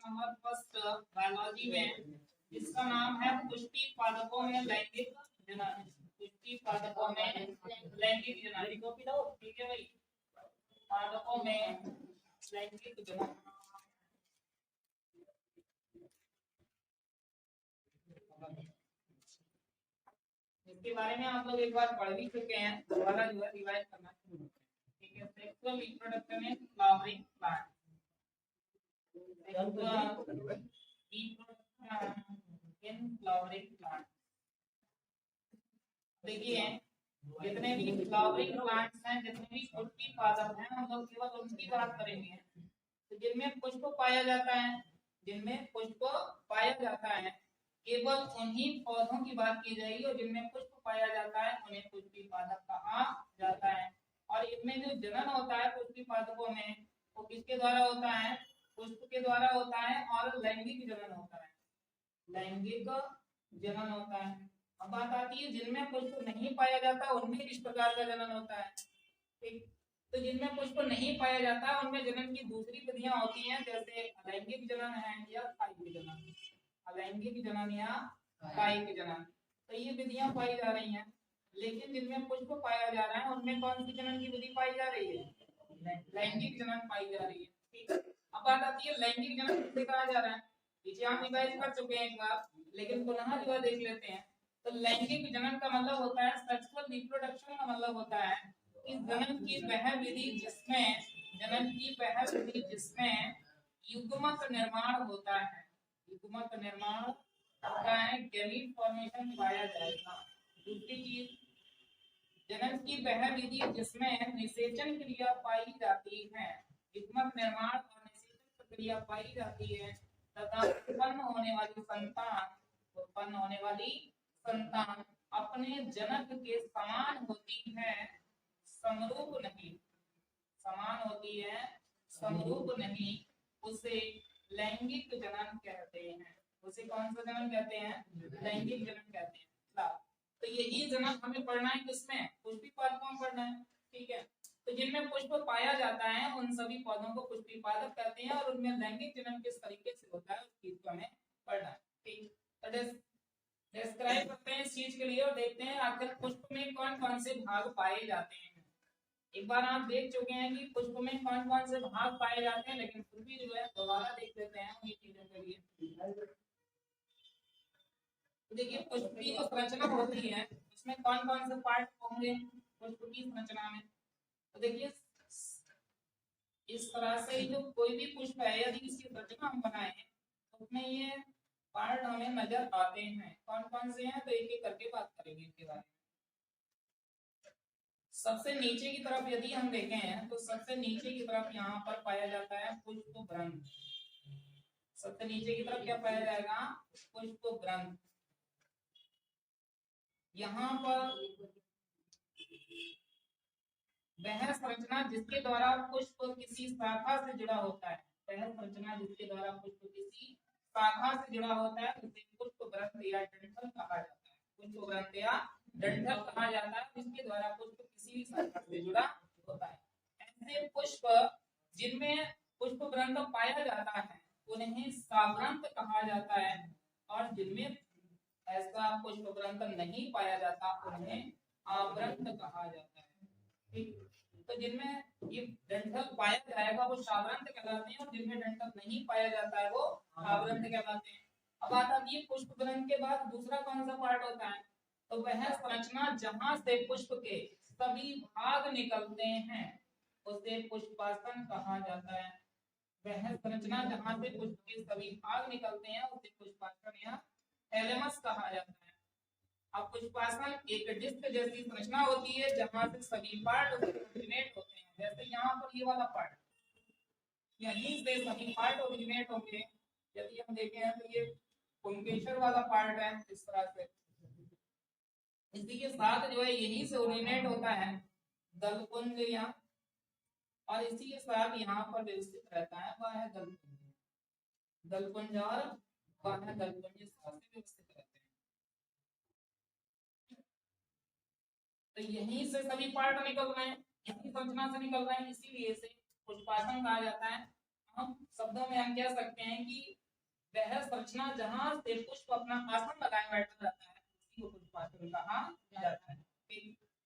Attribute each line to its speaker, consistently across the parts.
Speaker 1: Number first biology में, इसका नाम है पुष्टि पादपों में लैंगिक जनन। पुष्टि पादपों में लैंगिक जनन, ठीक है भाई। पादपों में लैंगिक जनन, इसके बारे में आप लोग एक बार पढ़ भी चुके हैं, दोबारा जो है रिवाइज करना शुरू करते हैं, ठीक है। Sexual reproduction in flowering plant, in flowering plant. देखिए जितने भी फ्लावरिंग प्लांट्स हैं, जितने भी पुष्पी पादप हैं, हम लोग केवल उनकी बात करेंगे। तो जिनमें पुष्प पाया जाता है, जिनमें पुष्प पाया जाता है, केवल उन्हीं पौधों की बात की जाएगी, और जिनमें पुष्प पाया जाता है उन्हें पुष्पी पादप कहा जाता है। और इनमें जो जनन होता है पुष्पी पादपों में, वो किसके द्वारा होता है? पुष्प के द्वारा होता है, और लैंगिक जनन होता है, लैंगिक जनन होता है। अब बात आती है जिनमें पुष्प नहीं पाया जाता उनमें किस प्रकार का जनन होता है, ठीक। तो जिनमें पुष्प नहीं पाया जाता उनमें जनन की दूसरी विधियां होती हैं, जैसे अलैंगिक जनन है या कायिक जनन, अलैंगिक जनन या कायिक जनन। तो ये विधियां पाई जा रही हैं, लेकिन जिनमें पुष्प पाया जा रहा है उनमें कौन सी जनन की विधि पाई जा रही है? लैंगिक जनन पाई जा रही है, ठीक। अब बात आती है लैंगिक जनन किसे कहा जा रहा है? पीछे हम रिवाइज कर चुके हैं एक बार, लेकिन पुनः जो देख लेते हैं। तो लैंगिक जनन का मतलब होता है, सेक्सुअल रिप्रोडक्शन का मतलब होता है कि जनन की वह विधि जिसमें, जनन की वह विधि जिसमें युग्मक निर्माण होता है, युग्मक निर्माण होता है, गैमीट फॉर्मेशन पाया जाएगा। दूसरी चीज, जनन की वह विधि जिसमें निषेचन क्रिया पाई जाती है, युग्मक निर्माण और निषेचन प्रक्रिया पाई जाती है, तथा उत्पन्न होने वाली संतान, उत्पन्न होने वाली संतान अपने जनक के समान होती है, समरूप नहीं, समान होती है, समरूप नहीं, उसे लैंगिक जनन कहते हैं। उसे कौन सा जनन कहते हैं? लैंगिक जनन कहते हैं। तो यही जनन हमें पढ़ना है किसमें? पुष्पी पादपों में पढ़ना है, ठीक है। तो जिनमें पुष्प पाया जाता है उन सभी पौधों को पुष्पी पादप कहते हैं, और उनमें लैंगिक जनन किस तरीके से होता है उस चीज को हमें पढ़ना है, ठीक। तो डिस्क्राइब करते हैं इस चीज के लिए और देखते हैं आखिर पुष्प में कौन कौन से भाग पाए जाते हैं। एक बार आप देख चुके हैं कि पुष्प में कौन कौन से भाग पाए जाते हैं, लेकिन फिर भी जो है दोबारा देख लेते हैं ये चीजों के लिए। तो देखिए पुष्प की जो संरचना होती है उसमें कौन कौन से पार्ट होंगे पुष्प की संरचना में। तो देखिए इस तरह से जो कोई भी पुष्प है, यदि इसकी संरचना हम बनाए तो उसमें ये पार्ट हमें नजर आते हैं। कौन कौन से हैं? तो एक एक करके बात करेंगे इसके बारे में। सबसे नीचे की तरफ यदि हम देखें हैं तो सबसे नीचे की तरफ यहाँ पर पाया जाता है पुष्प ग्रंथ। सबसे नीचे की तरफ क्या पाया जाएगा? पुष्प ग्रंथ। यहाँ पर वह संरचना जिसके द्वारा पुष्प किसी शाखा से जुड़ा होता है, वह संरचना जिसके द्वारा पुष्प किसी शाखा से जुड़ा होता है उसे पुष्प ग्रंथ या डंठल कहा जाता है। पुष्प ग्रंथ या डंठल कहा जाता है जिसके द्वारा पुष्प किसी भी शाखा से जुड़ा होता है। ऐसे पुष्प जिनमें पुष्प ग्रंथ पाया जाता है उन्हें साग्रंथ कहा जाता है, और जिनमें ऐसा पुष्प ग्रंथ नहीं पाया जाता उन्हें आग्रंथ कहा जाता है, ठीक। तो जिनमें ये डंठल पाया जाएगा वो साग्रंथ कहलाते हैं, और जिनमें डंठल नहीं पाया जाता है वो आग्रंथ कहलाते हैं। अब बात आती है पुष्प ग्रंथ के बाद दूसरा कौन सा पार्ट होता है? तो वह संरचना जहां से पुष्प के सभी भाग निकलते हैं उसे पुष्पासन कहा जाता है। वह संरचना जहां से पुष्प के सभी भाग निकलते हैं उसे पुष्पासन या थैलेमस कहा जाता है। अब पुष्पासन एक डिस्क जैसी संरचना होती है जहां से सभी पार्ट ओरिजिनेट होते हैं। जैसे यहाँ पर ये वाला पार्ट, यहीं से सभी पार्ट ओरिजिनेट होंगे। यदि हम देखें तो ये पुंकेसर वाला पार्ट है इस तरह से, इसी के साथ जो है यहीं से ओरिजिनेट होता है दलपुंज यहाँ, और इसी के साथ यहाँ पर व्यवस्थित रहता है वह है दलपुंज। दलपुंज और वह है दलपुंज साथ से व्यवस्थित रहते हैं। तो यहीं से सभी पार्ट निकल रहे हैं, यही संरचना से निकल रहे हैं, इसीलिए इसे पुष्पासन कहा जाता है। हम शब्दों में हम कह सकते हैं कि वह संरचना जहां से पुष्प अपना आसन लगाए बैठा रहता है उसी को पुष्पासन कहा जाता है।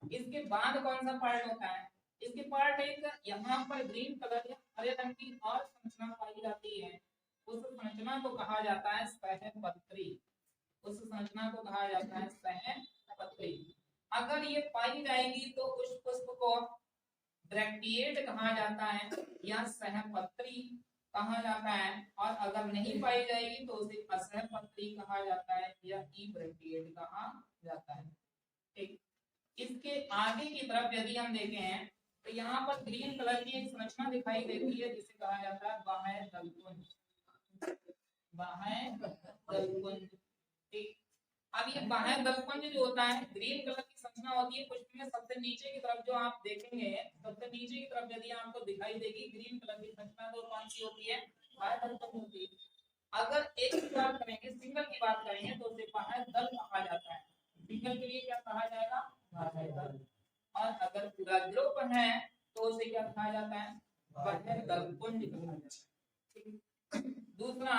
Speaker 1: इसके बाद कौन सा पार्ट होता है? इसके पार्ट एक यहाँ पर ग्रीन कलर या हरे रंग की और संरचना पाई जाती है, उस संरचना को कहा जाता है सहपत्री। उस संरचना को कहा जाता है सहपत्री। अगर ये पाई जाएगी तो उस पुष्प को ब्रैक्टिएट कहा जाता है या सहपत्री कहा जाता है, और अगर नहीं पाई जाएगी तो उसे असहपत्री कहा जाता है या इब्रैक्टिएट कहा जाता है। ठीक, इसके आगे की तरफ यदि हम देखें तो यहाँ पर ग्रीन कलर की एक संरचना दिखाई देती है जिसे कहा जाता है बाह्य दलकुंज। बाह्य दलकुंज। ठीक, अब ये बाह्य दलकुंज जो होता है ग्रीन कलर की संरचना होती है पुष्प में सबसे नीचे की तरफ, जो आप देखेंगे सबसे नीचे की तरफ यदि आपको दिखाई देगी ग्रीन कलर की संरचना, तो कौन सी होती है? बाह्य दलकुंज होती है। अगर एक की बात करेंगे, सिंगल की बात करेंगे तो उसे बाह्य दल कहा जाता है। सिंगल के लिए क्या कहा जाएगा? बाह्य दल। और अगर पूरा ग्रुप है तो उसे क्या कहा जाता है? बाह्य दलकुंज कहा जाता है। दूसरा,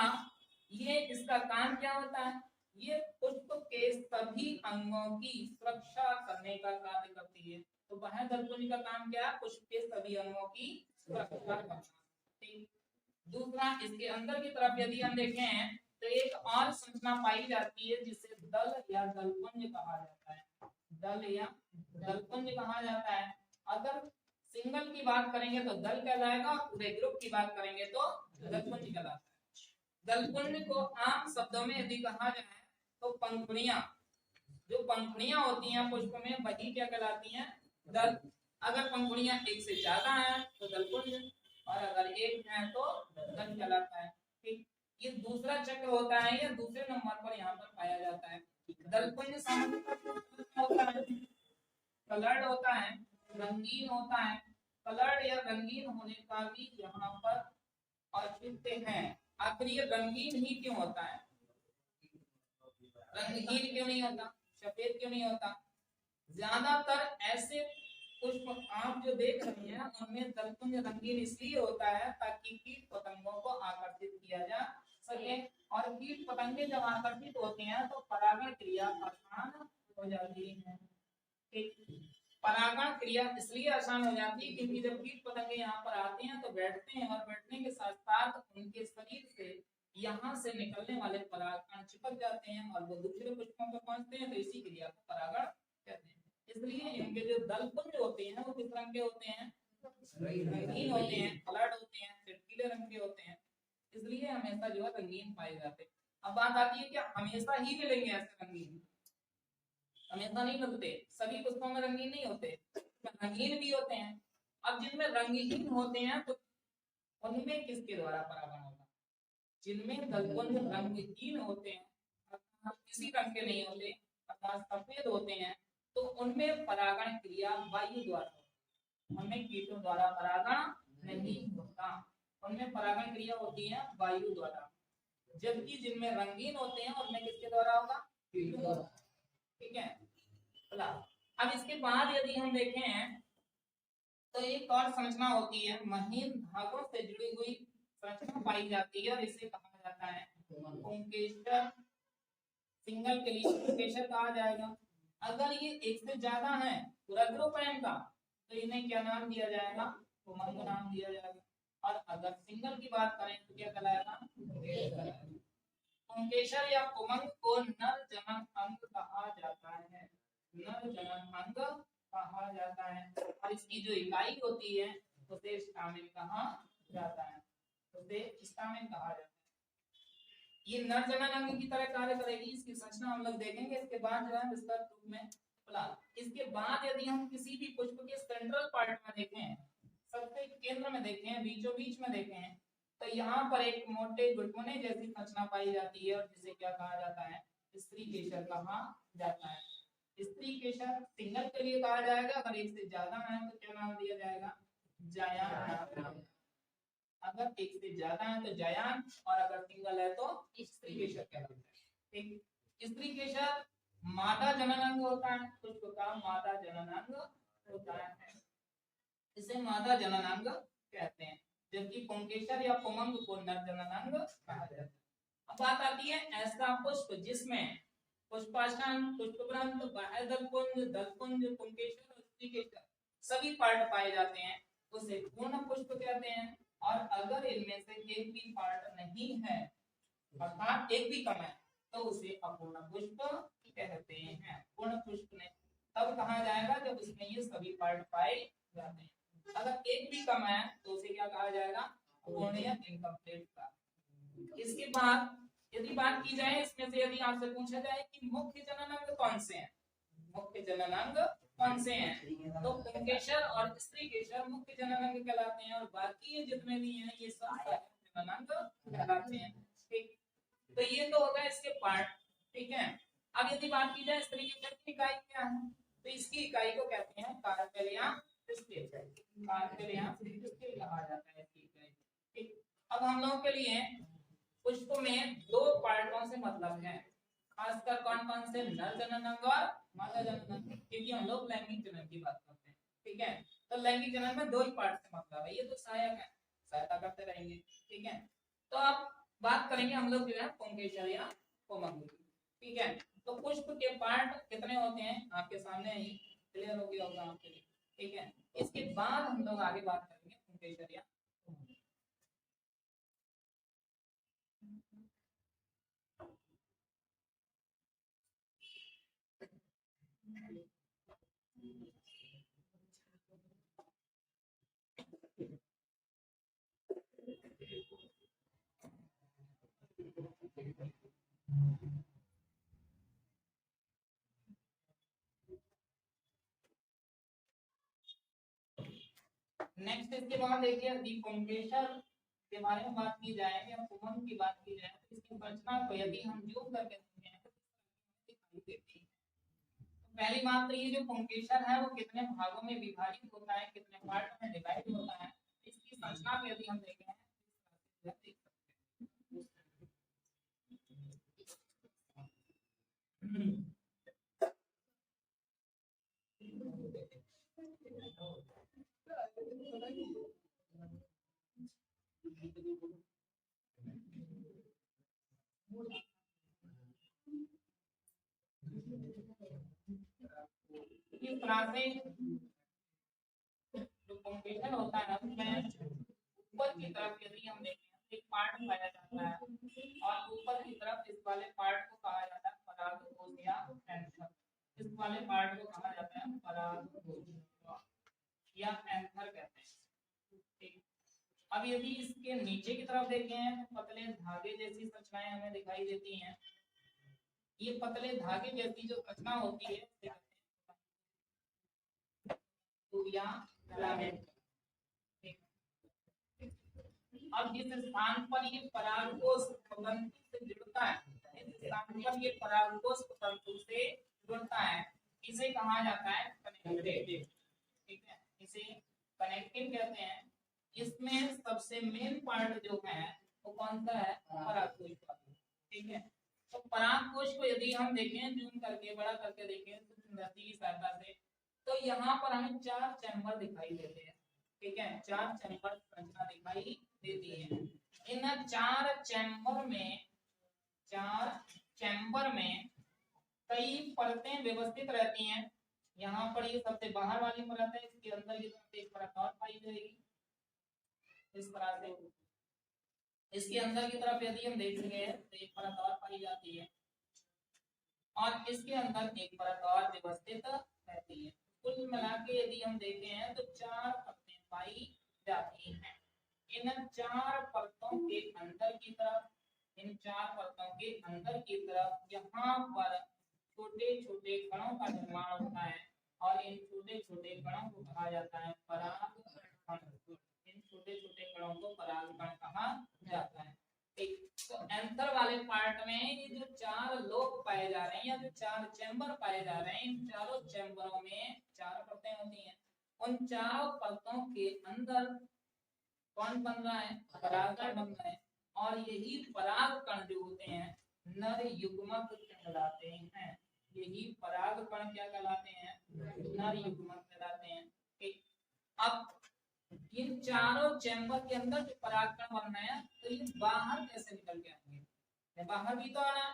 Speaker 1: ये इसका काम क्या होता है? ये पुष्प के सभी अंगों की सुरक्षा करने का कार्य करती है। तो बाह्य दलकुंज का काम क्या है? पुष्प के सभी अंगों की सुरक्षा करना। ठीक, दूसरा, इसके अंदर की तरफ यदि हम देखें तो एक और संरचना पाई जाती है जिसे दल या दलकुंज कहा जाता है। दल या दलकुंज कहा जाता है। अगर सिंगल की बात करेंगे तो दल कहलाएगा, पूरे ग्रुप की बात करेंगे तो दलकुंज कहलाता है। दलकुंज को आम शब्दों में यदि कहा जाए तो पंखुड़ियां, जो पंखुड़ियां होती हैं पुष्प में वही क्या कहलाती हैं? दल। अगर पंखुड़ियां एक से ज्यादा हैं तो दलकुंज, और अगर एक है तो दल कहलाता है। ठीक, ये दूसरा चक्र होता है या दूसरे नंबर पर यहाँ पर पाया जाता है। दलकुंज होता है, कलर्ड होता है, रंगीन होता है। कलर्ड या रंगीन होने का भी यहाँ पर औचित्य है। आखिर ये रंगीन ही क्यों होता है? रंगहीन क्यों नहीं होता? सफेद क्यों नहीं होता? ज्यादातर ऐसे पुष्प आप जो देख रहे हैं उनमें दलकुंज रंगीन इसलिए होता है ताकि कीट पतंगों को आकर्षित किया जा सके, और कीट पतंगे जब आकर्षित होते हैं तो परागण क्रिया आसान हो जाती है। परागण क्रिया इसलिए आसान हो जाती है क्योंकि जब कीट पतंगे यहाँ पर आते हैं तो बैठते हैं, और बैठने के साथ साथ उनके शरीर से यहाँ से निकलने वाले परागकण चिपक जाते हैं और वो दूसरे पुष्पों पर पहुंचते हैं, तो इसी क्रिया को परागण कहते हैं। इसलिए इनके जो दलकुंज होते हैं वो किस रंग के होते हैं? रंगीन होते हैं, कलर्ड होते हैं, चटकीले रंग के होते हैं, इसलिए हमेशा जो है रंगीन पाए जाते हैं। अब बात आती है कि हमेशा ही मिलेंगे ऐसे रंगीन? हमेशा नहीं मिलते, सभी पुष्पों में रंगीन नहीं होते, रंगीन भी होते हैं। अब जिनमें रंगीन होते हैं तो उनमें किसके द्वारा परागण होगा? जिनमें दलकुंज रंगहीन होते हैं, किसी रंग के नहीं होते, अर्थात सफेद होते हैं, तो उनमें परागण क्रिया वायु द्वारा, उनमें कीटों द्वारा परागण नहीं होता, उनमें परागण क्रिया होती है वायु द्वारा। जबकि जिनमें रंगीन होते हैं उनमें किसके द्वारा होगा? कीटों द्वारा। ठीक है। अब इसके बाद यदि हम देखें तो एक और संरचना होती है, महीन धागों से जुड़ी हुई संरचना पाई जाती है और इसे कहा जाता है पुंकेसर। सिंगल के लिए पुंकेसर कहा जाएगा। अगर ये एक से ज्यादा है, पूरा ग्रुप है इनका, तो इन्हें क्या नाम दिया जाएगा? पुमंग नाम दिया जाएगा। और अगर सिंगल की बात करें तो क्या कहलाएगा? पुंकेसर या पुमंग को नर जनन अंग कहा जाता है। नर जनन अंग कहा जाता है, और इसकी जो इकाई होती है उसे स्टामेन कहा जाता है, उसे स्टामेन कहा जाता है। ये नर जनन अंग की तरह कार्य करेगी, इसकी संरचना हम लोग देखेंगे इसके बाद जो है विस्तार रूप में। इसके बाद यदि हम किसी भी पुष्प के सेंट्रल पार्ट में देखें, सबसे केंद्र में देखें, बीचों बीच में देखें, तो यहाँ पर एक मोटे गुटमुने जैसी संरचना पाई जाती है और जिसे क्या कहा जाता है? स्त्री केसर कहा जाता है। स्त्री केसर सिंगल के लिए कहा जाएगा, अगर एक से ज्यादा है तो क्या नाम दिया जाएगा? जायान। अगर एक से ज्यादा है तो जायान, और अगर सिंगल है तो स्त्री केसर कहलाता है। ठीक, स्त्री केसर मादा जनन अंग होता है, पुष्प का मादा जनन अंग होता है, इसे मादा जनन अंग कहते हैं। जबकि पुंकेसर या पुमंग को नर जननांग कहा जाता है। अब बात आती है ऐसा पुष्प जिसमें पुष्पासन, पुष्पग्रंथ, बाह्यदलपुंज, दलपुंज, पुंकेसर और स्त्रीकेसर सभी पार्ट पाए जाते हैं, उसे पूर्ण पुष्प कहते हैं। और अगर इनमें से एक भी पार्ट नहीं है, अर्थात एक भी कम है, तो उसे अपूर्ण पुष्प कहते हैं। पूर्ण पुष्प ने तब कहा जाएगा जब उसमें ये सभी पार्ट पाए जाते हैं। अगर एक भी कम है तो उसे क्या कहा जाएगा? अपूर्ण या इनकम्प्लीट का। इसके बाद यदि बात की जाए इसमें से, यदि आपसे पूछा जाए कि मुख्य जननांग कौन से हैं, मुख्य जननांग कौन से हैं, तो पुंकेसर और स्त्रीकेसर मुख्य जननांग कहलाते हैं, और बाकी ये जितने भी हैं ये सब जननांग कहलाते हैं। ठीक, तो ये तो होगा इसके पार्ट। ठीक है, अब यदि बात की जाए स्त्रीकेसर की इकाई क्या है, तो इसकी इकाई को कहते हैं कार्पेल या स्केल। कार्पेल या स्केल कहा जाता है इसकी इकाई। ठीक, अब हम लोगों के लिए पुष्प में दो पार्टों से मतलब है, खासकर कौन कौन से? नर जननांग और मादा जननांग, क्योंकि हम लोग लैंगिक जनन की बात करते हैं। ठीक है, तो लैंगिक जनन में दो ही पार्ट से मतलब है, ये तो सहायक है, सहायता करते रहेंगे। ठीक है, तो अब बात करेंगे हम लोग जो है पुंकेसर या पुमंग। ठीक है, तो पुष्प के पार्ट कितने होते हैं आपके सामने ही क्लियर हो गया होगा आपके लिए। ठीक है, इसके बाद हम लोग आगे बात करेंगे पुंकेसर या पुमंग। नेक्स्ट इसके बाद देखिए यदि पुंकेसर के बारे में बात की जाए या पुमंग की बात की जाए, तो इसकी संरचना को यदि हम जूम करके देखें तो दिखाई देती है। तो पहली बात तो ये जो पुंकेसर है वो कितने भागों में विभाजित होता है, कितने पार्ट में डिवाइड होता है, इसकी संरचना को यदि हम देखें इस तरह से जो पुंकेसर होता है उसमें ऊपर की तरफ यदि हम देखें एक पार्ट पाया जाता है, और ऊपर की तरफ इस वाले पार्ट को कहा जाता है परागकोश या एंथर। इस वाले पार्ट को कहा जाता है परागकोश या एंथर कहते हैं। ठीक, अब यदि इसके नीचे की तरफ देखें तो पतले धागे जैसी संरचनाएं हमें दिखाई देती हैं। ये पतले धागे जैसी जो रचना होती है या फिलामेंट। अब जिस स्थान पर ये परागकोश तंतु से जुड़ता है, इस स्थान पर ये परागकोश तंतु से जुड़ता है, इसे कहा जाता है कनेक्टिव। ठीक है, इसे कनेक्टिव कहते हैं। इसमें सबसे मेन पार्ट जो है वो कौन सा है? परागकोश का। ठीक है, तो परागकोश को यदि हम देखें जूम करके बड़ा करके देखें सूक्ष्मदर्शी की सहायता से, तो यहाँ पर हमें 4 चैम्बर दिखाई देते हैं। ठीक है, 4 चैम्बर संरचना दिखाई देती है। इन 4 चैम्बर में कई परतें व्यवस्थित रहती हैं। यहाँ पर ये सबसे बाहर वाली परत है, इसके अंदर की तरफ एक परत और पाई जाएगी इस तरह से। इसके अंदर की तरफ यदि हम देखेंगे तो एक परत और पाई जाती है, और इसके अंदर एक परत और व्यवस्थित रहती है। कुल मिला के यदि हम देखते हैं तो 4 परतें पाई जाती हैं। इन 4 परतों के अंदर की तरफ, इन 4 परतों के अंदर की तरफ यहाँ पर छोटे छोटे कणों का निर्माण होता है, और इन छोटे छोटे कणों को कहा जाता है परागकण। इन छोटे छोटे कणों को परागकण कहा जाता है। ठीक, तो एंथर वाले पार्ट में ये जो 4 लोब पाए जा रहे हैं या जो 4 चैम्बर पाए जा रहे हैं, इन चारों चैम्बरों में 4 परतें होती हैं। उन चारों परतों के अंदर कौन बन रहा है? परागकण बन रहा है, और यही परागकण जो होते हैं नर युग्मक कहलाते हैं। यही परागकण क्या कहलाते हैं? नर युग्मक कहलाते हैं। ठीक, अब इन चारों चैम्बर के अंदर जो परागकण बन रहे हैं तो ये बाहर कैसे निकल के आएंगे, बाहर भी तो आना।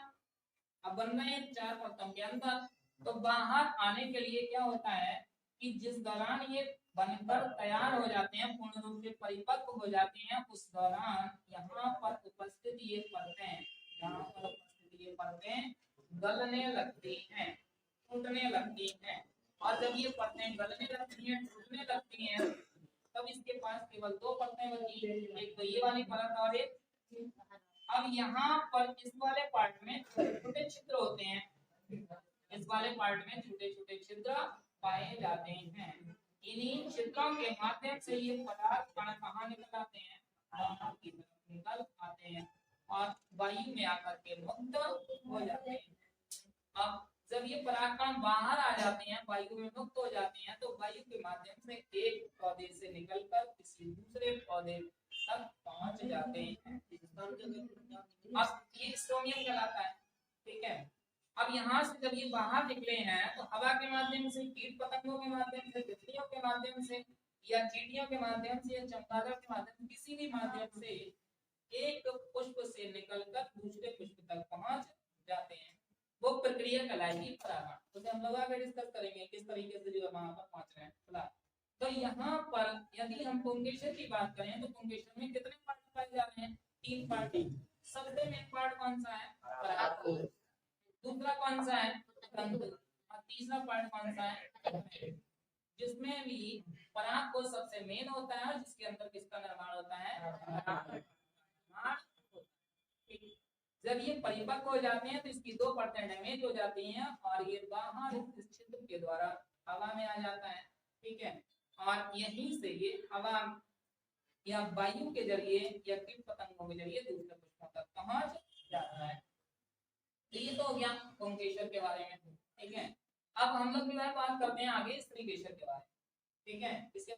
Speaker 1: अब बन रहे हैं चार परतों के अंदर, तो बाहर आने के लिए क्या होता है कि जिस दौरान ये बनकर तैयार हो जाते हैं, पूर्ण रूप से परिपक्व हो जाते हैं, उस दौरान यहाँ पर उपस्थित ये परतें, यहाँ पर उपस्थित ये परतें गलने लगती हैं, टूटने लगती हैं। और जब ये परतें गलने लगती हैं, टूटने लगती हैं, तब इसके पास केवल दो परतें बची, एक तो ये वाली परत और एक। अब यहाँ पर इस वाले पार्ट में छोटे छिद्र होते हैं, इस वाले पार्ट में छोटे छोटे छिद्र पाए जाते हैं। इन्हीं छिद्रों के माध्यम से ये पदार्थ कण कहाँ निकल आते हैं, बाहर की तरफ निकल आते हैं और वायु में आकर के मुक्त हो जाते हैं। अब जब ये परागकण बाहर आ जाते हैं, वायु में मुक्त हो जाते हैं, तो वायु के माध्यम से एक पौधे से निकलकर किसी दूसरे पौधे तक पहुंच जाते हैं। अब ये स्टोमियम कहलाता है, ठीक है। अब यहाँ से जब ये बाहर निकले हैं तो हवा के माध्यम से, कीट पतंगों के माध्यम से, तितलियों के माध्यम से या चींटियों के माध्यम से या चमगादड़ के माध्यम से, किसी भी माध्यम से एक पुष्प से निकलकर दूसरे पुष्प तक पहुंच जाते हैं। वो प्रक्रिया कहलाएगी परागण। तो हम लोग आगे डिस्कस करेंगे किस तरीके से जो वहां पर पहुंच रहे हैं। तो यहाँ पर यदि हम पुंकेसर की बात करें तो पुंकेसर में कितने पार्ट पाए जा रहे हैं, 3 पार्ट। सबसे मेन पार्ट कौन सा है, परागकोश। दूसरा कौन सा है, तंतु। और तीसरा पार्ट कौन सा है, जिसमें भी परागकोश सबसे मेन होता है और जिसके अंदर किसका निर्माण होता है, जब ये परिपक्व हो जाते हैं तो इसकी दो परतें डैमेज हो जाती हैं और ये बाहर इस छिद्र के द्वारा हवा में आ जाता है, ठीक है। और यहीं से ये हवा या वायु के जरिए या कीट पतंगों के जरिए दूसरे पुष्पों तक पहुंच जाता है। तो ये तो हो गया पुंकेसर के बारे में, ठीक है। अब हम लोग भी बात करते हैं आगे स्त्रीकेसर के बारे में, ठीक है। इसके